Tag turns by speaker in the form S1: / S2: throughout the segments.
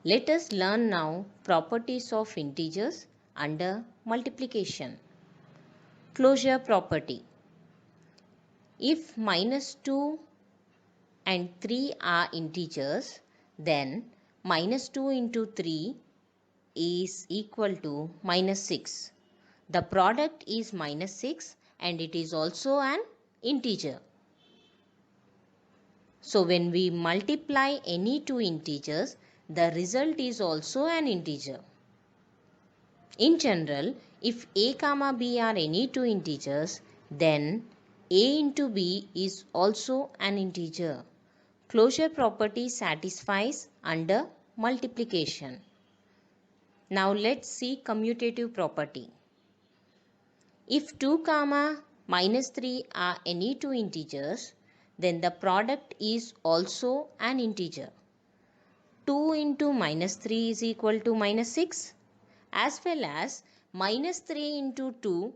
S1: Let us learn now properties of integers under multiplication. Closure property. If minus 2 and 3 are integers, then minus 2 into 3 is equal to minus 6. The product is minus 6 and it is also an integer. So when we multiply any two integers, the result is also an integer. In general, if a comma b are any two integers, then a into b is also an integer. Closure property satisfies under multiplication. Now let's see commutative property. If 2 comma minus 3 are any two integers, then the product is also an integer. 2 into minus 3 is equal to minus 6, as well as minus 3 into 2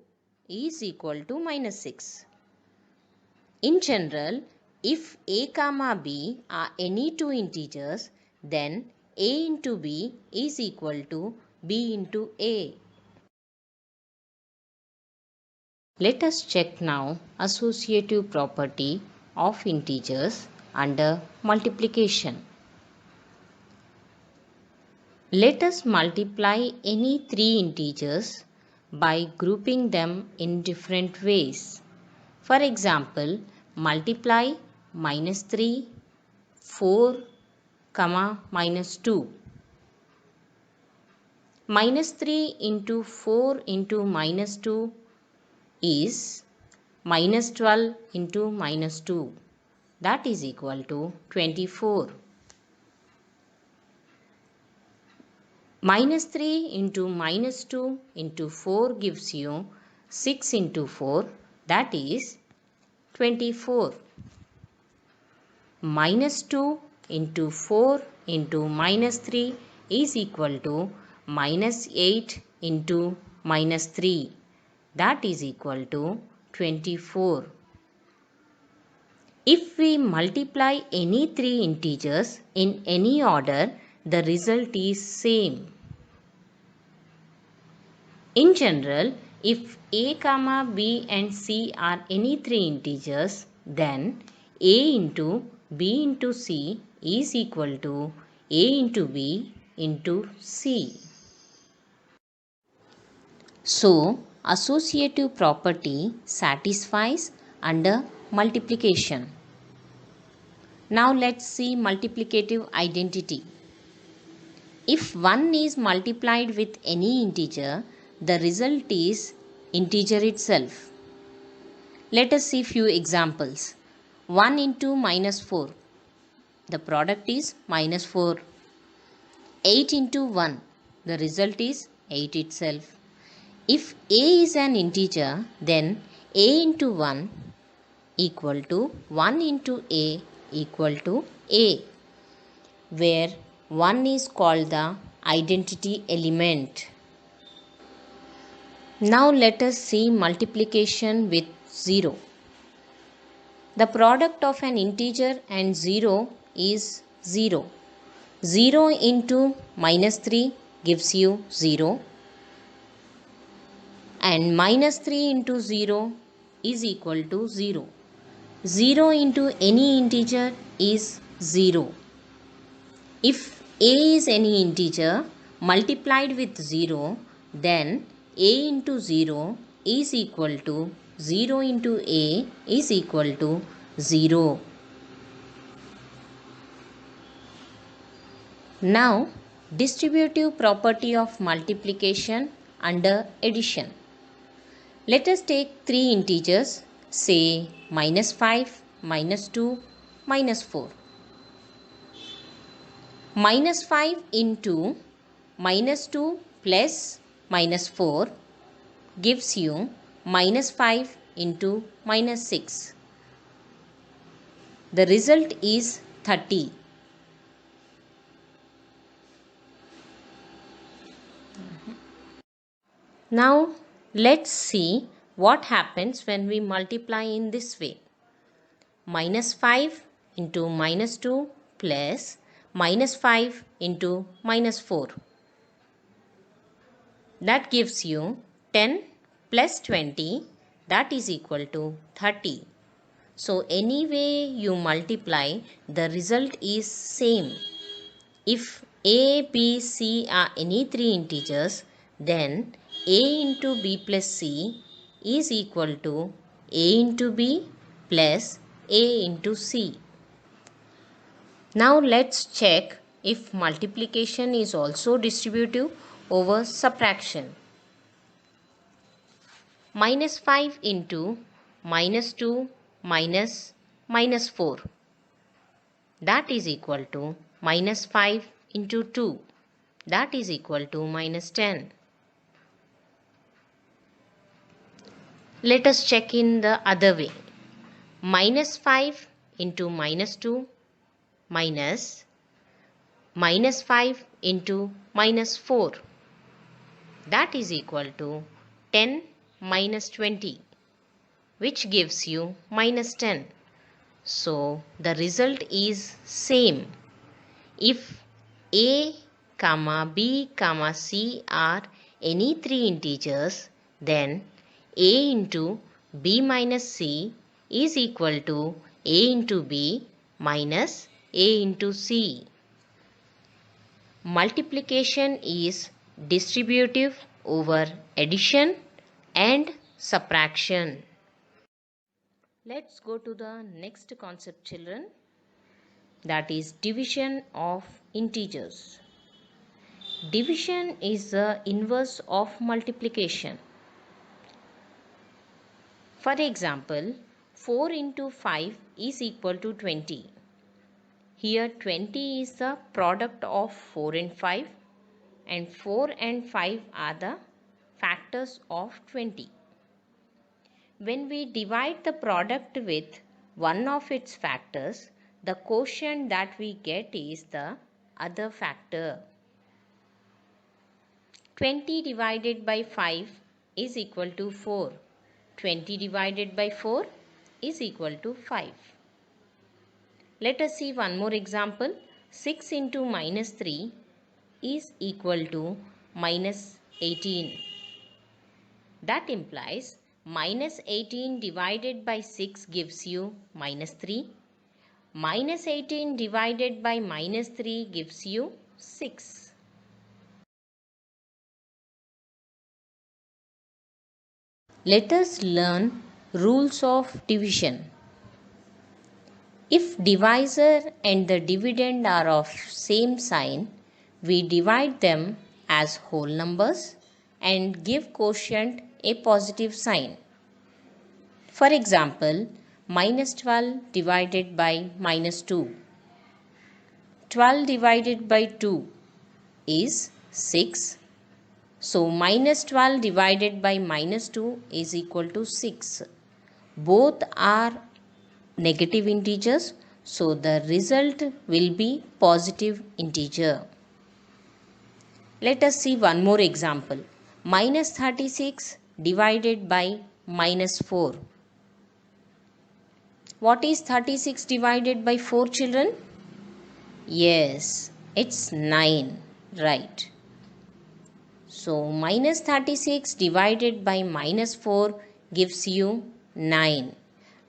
S1: is equal to minus 6. In general, if a comma b are any two integers, then a into b is equal to b into a. Let us check now associative property of integers under multiplication. Let us multiply any three integers by grouping them in different ways. For example, multiply minus 3, 4, minus 2. Minus 3 into 4 into minus 2 is minus 12 into minus 2. That is equal to 24. Minus 3 into minus 2 into 4 gives you 6 into 4. That is 24. Minus 2 into 4 into minus 3 is equal to minus 8 into minus 3. That is equal to 24. If we multiply any three integers in any order, the result is same. In general, if a, b and c are any three integers, then a into b into c is equal to a into b into c. So, associative property satisfies under multiplication. Now let's see multiplicative identity. If 1 is multiplied with any integer, the result is integer itself. Let us see few examples. 1 into minus 4. The product is minus 4. 8 into 1. The result is 8 itself. If a is an integer, then a into 1 equal to 1 into a equal to a, where 1 is called the identity element. Now let us see multiplication with 0. The product of an integer and 0 is 0. 0 into minus 3 gives you 0. And minus 3 into 0 is equal to 0. 0 into any integer is 0. If a is any integer multiplied with 0, then a into 0 is equal to 0 into a is equal to 0. Now, distributive property of multiplication under addition. Let us take three integers, say minus 5, minus 2, minus 4. Minus 5 into minus 2 plus minus 4 gives you minus 5 into minus 6. The result is 30. Now let's see what happens when we multiply in this way. Minus 5 into minus 2 plus minus 5 into minus 4. That gives you 10 plus 20, that is equal to 30. So any way you multiply, the result is same. If a, b, c are any three integers, then a into b plus c is equal to a into b plus a into c. Now let's check if multiplication is also distributive over subtraction. Minus 5 into minus 2 minus minus 4, that is equal to minus 5 into 2, that is equal to minus 10. Let us check in the other way. Minus 5 into minus 2 minus minus 5 into minus 4, that is equal to 10 minus 20, which gives you minus 10. So the result is same. If a, b, c are any three integers, then a into b minus c is equal to a into b minus a into c. Multiplication is distributive over addition and subtraction. Let's go to the next concept, children. That is division of integers. Division is the inverse of multiplication. For example, 4 into 5 is equal to 20. Here 20 is the product of 4 and 5, and 4 and 5 are the factors of 20. When we divide the product with one of its factors, the quotient that we get is the other factor. 20 divided by 5 is equal to 4. 20 divided by 4 is equal to 5. Let us see one more example. 6 into minus 3 is equal to minus 18. That implies minus 18 divided by 6 gives you minus 3. Minus 18 divided by minus 3 gives you 6. Let us learn rules of division. If divisor and the dividend are of same sign, we divide them as whole numbers and give quotient a positive sign. For example, minus 12 divided by minus 2. 12 divided by 2 is 6. So minus 12 divided by minus 2 is equal to 6. Both are negative integers, so the result will be positive integer. Let us see one more example. Minus 36 divided by minus 4. What is 36 divided by 4, children? Yes, it's 9, right. So minus 36 divided by minus 4 gives you 9.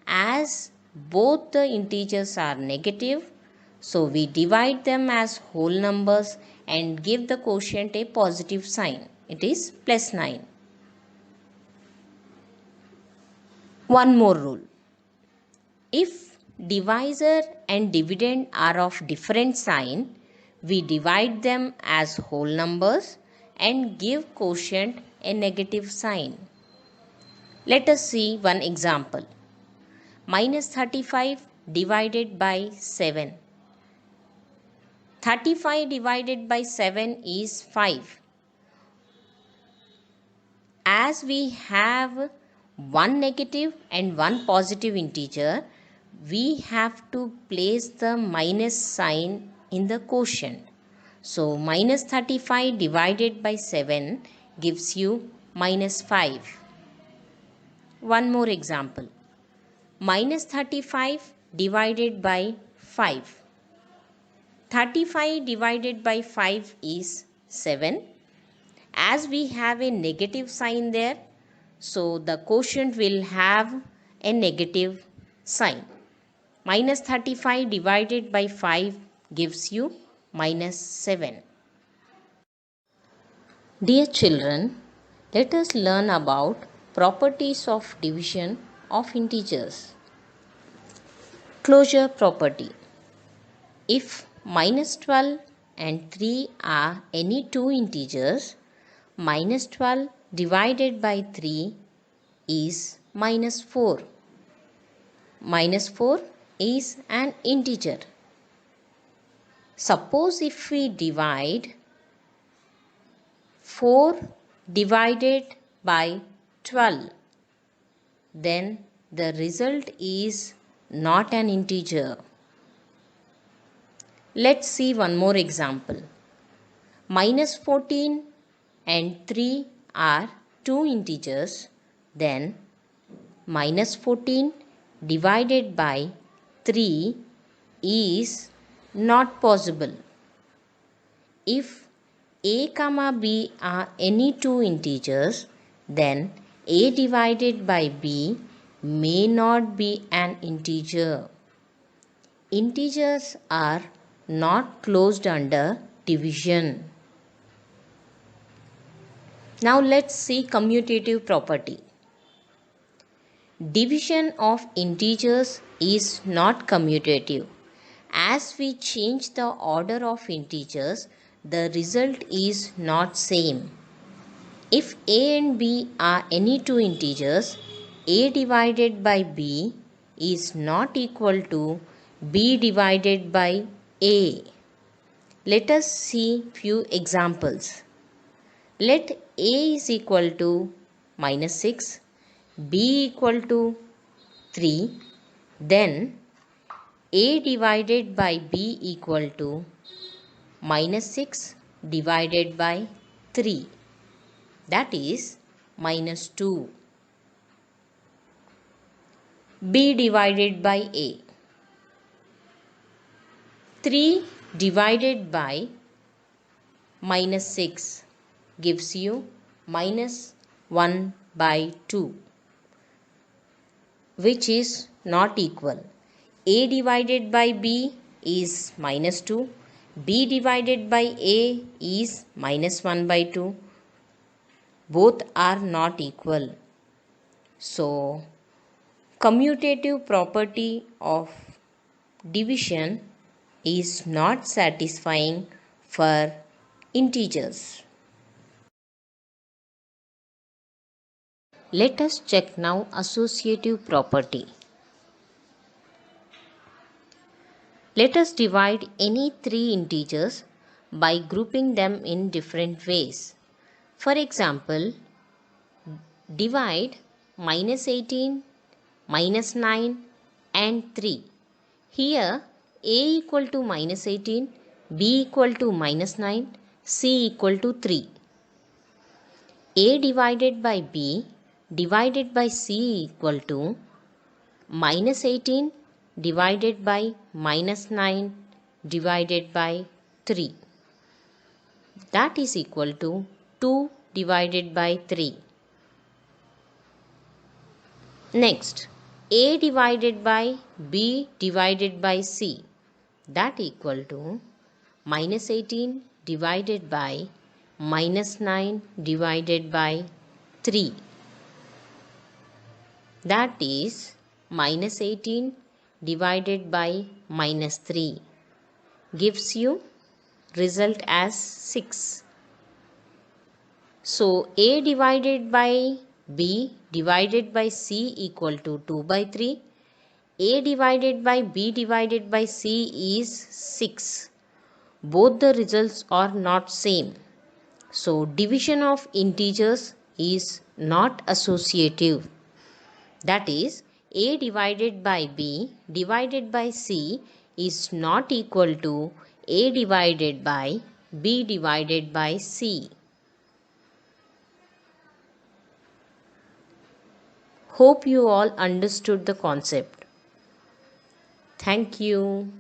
S1: As both the integers are negative, so we divide them as whole numbers and give the quotient a positive sign. It is plus 9. One more rule. If divisor and dividend are of different sign, we divide them as whole numbers and give quotient a negative sign. Let us see one example. Minus 35 divided by 7. 35 divided by 7 is 5. As we have one negative and one positive integer, we have to place the minus sign in the quotient. So minus 35 divided by 7 gives you minus 5. One more example. Minus 35 divided by 5. 35 divided by 5 is 7. As we have a negative sign there, so the quotient will have a negative sign. Minus 35 divided by 5 gives you minus 7. Dear children, let us learn about properties of division of integers. Closure property. If minus 12 and 3 are any two integers, minus 12 divided by 3 is minus 4. Minus 4 is an integer. Suppose if we divide 4 divided by 12, then the result is not an integer. Let's see one more example. Minus 14 and 3 are two integers, then minus 14 divided by 3 is not possible. If a comma b are any two integers, then a divided by b may not be an integer. Integers are not closed under division. Now let's see commutative property. Division of integers is not commutative. As we change the order of integers, the result is not same. If a and b are any two integers, a divided by b is not equal to b divided by a. Let us see few examples. Let a is equal to minus 6, b equal to 3, then a divided by b equal to minus 6 divided by 3, that is minus 2. b divided by a. 3 divided by minus 6 gives you minus 1 by 2, which is not equal. A divided by b is minus 2. b divided by a is minus 1 by 2. Both are not equal. So, commutative property of division is not satisfying for integers. Let us check now associative property. Let us divide any three integers by grouping them in different ways. For example, divide minus 18, minus 9 and 3. Here a equal to minus 18, b equal to minus 9, c equal to 3. A divided by b divided by c equal to minus 18 divided by minus 9 divided by 3. That is equal to 2 divided by 3. Next, a divided by b divided by c, that equal to minus 18 divided by minus 9 divided by 3. That is minus 18 divided by minus 3 gives you result as 6. So a divided by b divided by c equal to 2 by 3. A divided by b divided by c is 6. Both the results are not same. So division of integers is not associative. That is, a divided by b divided by c is not equal to a divided by b divided by c. Hope you all understood the concept. Thank you.